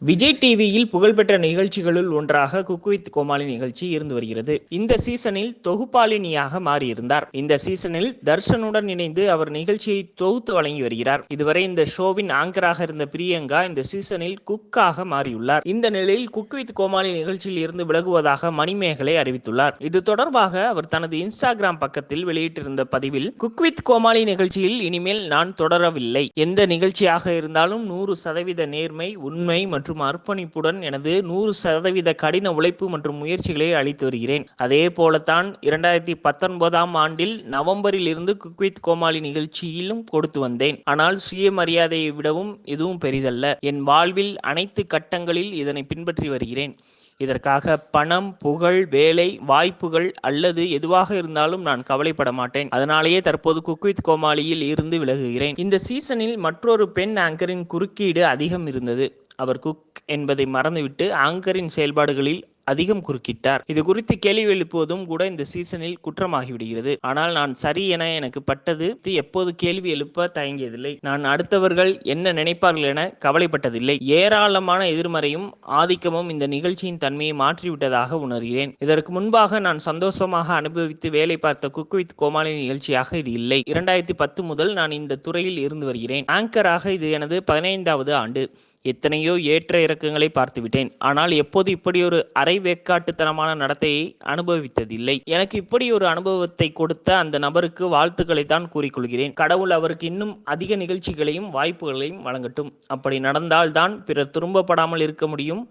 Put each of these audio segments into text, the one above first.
விஜய் டிவியில் புகழ்பெற்ற நிகழ்ச்சிகளுள் ஒன்றாக குக் வித் கோமாளி நிகழ்ச்சி இருந்து வருகிறது. இந்த சீசனில் தொகுப்பாளினியாக மாறியிருந்தார். இந்த சீசனில் தர்ஷனுடன் இணைந்து அவர் நிகழ்ச்சியை தொகுத்து வழங்கி வருகிறார். இதுவரை இந்த ஷோவின் ஆங்கராக இருந்த பிரியங்கா இந்த சீசனில் குக்காக மாறியுள்ளார். இந்த நிலையில் குக் வித் கோமாளி நிகழ்ச்சியில் இருந்து விலகுவதாக மணிமேகலை அறிவித்துள்ளார். இது தொடர்பாக அவர் தனது இன்ஸ்டாகிராம் பக்கத்தில் வெளியிட்டிருந்த பதிவில், குக் வித் கோமாளி நிகழ்ச்சியில் இனிமேல் நான் தொடரவில்லை. எந்த நிகழ்ச்சியாக இருந்தாலும் 100% நேர்மை, உண்மை மற்றும் அர்ப்பணிப்புடன் எனது 100% கடின உழைப்பு மற்றும் முயற்சிகளை அளித்து வருகிறேன். அதே போலத்தான் 2019ஆம் ஆண்டில் நவம்பரில் இருந்து குக் வித் கோமாளி நிகழ்ச்சியிலும் கொடுத்து வந்தேன். ஆனால் சுயமரியாதையை விடவும் எதுவும் பெரிதல்ல. என் வாழ்வில் அனைத்து கட்டங்களில் இதனை பின்பற்றி வருகிறேன். இதற்காக பணம், புகழ், வேலை வாய்ப்புகள் அல்லது எதுவாக இருந்தாலும் நான் கவலைப்பட மாட்டேன். அதனாலேயே தற்போது குக் வித் கோமாளியில் இருந்து விலகுகிறேன். இந்த சீசனில் மற்றொரு பெண் ஆங்கரின் குறுக்கீடு அதிகம் இருந்தது. அவர் குக் என்பதை மறந்துவிட்டு ஆங்கரின் செயல்பாடுகளில் அதிகம் குறுக்கிட்டார். இது குறித்து கேள்வி எழுப்புவதும் கூட இந்த சீசனில் குற்றமாகிவிடுகிறது. ஆனால் நான் சரி என எனக்கு பட்டது எப்போது கேள்வி எழுப்ப தயங்கியதில்லை. நான் அடுத்தவர்கள் என்ன நினைப்பார்கள் என கவலைப்பட்டதில்லை. ஏராளமான எதிர்மறையும் ஆதிக்கமும் இந்த நிகழ்ச்சியின் தன்மையை மாற்றிவிட்டதாக உணர்கிறேன். இதற்கு முன்பாக நான் சந்தோஷமாக அனுபவித்து வேலை பார்த்த குக் வித் கோமாளி நிகழ்ச்சியாக இது இல்லை. 2010 முதல் நான் இந்த துறையில் இருந்து வருகிறேன். ஆங்கராக இது எனது 15வது ஆண்டு. எத்தனையோ ஏற்ற இறக்கங்களை பார்த்துவிட்டேன். ஆனால் எப்போது இப்படி ஒரு அரை வேக்காட்டுத்தனமான நடத்தையை அனுபவித்ததில்லை. எனக்கு இப்படி ஒரு அனுபவத்தை கொடுத்த அந்த நபருக்கு வாழ்த்துக்களை தான் கூறிக்கொள்கிறேன். கடவுள் அவருக்கு இன்னும் அதிக நிகழ்ச்சிகளையும் வாய்ப்புகளையும் வழங்கட்டும். அப்படி நடந்தால்தான் பிறர் துன்பப்படாமல் இருக்க முடியும்.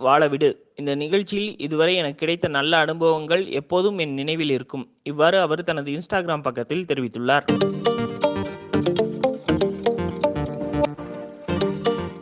வாழவிடு. இந்த நிகழ்ச்சியில் இதுவரை எனக்கு கிடைத்த நல்ல அனுபவங்கள் எப்போதும் என் நினைவில் இருக்கும். இவ்வாறு அவர் தனது இன்ஸ்டாகிராம் பக்கத்தில் தெரிவித்துள்ளார்.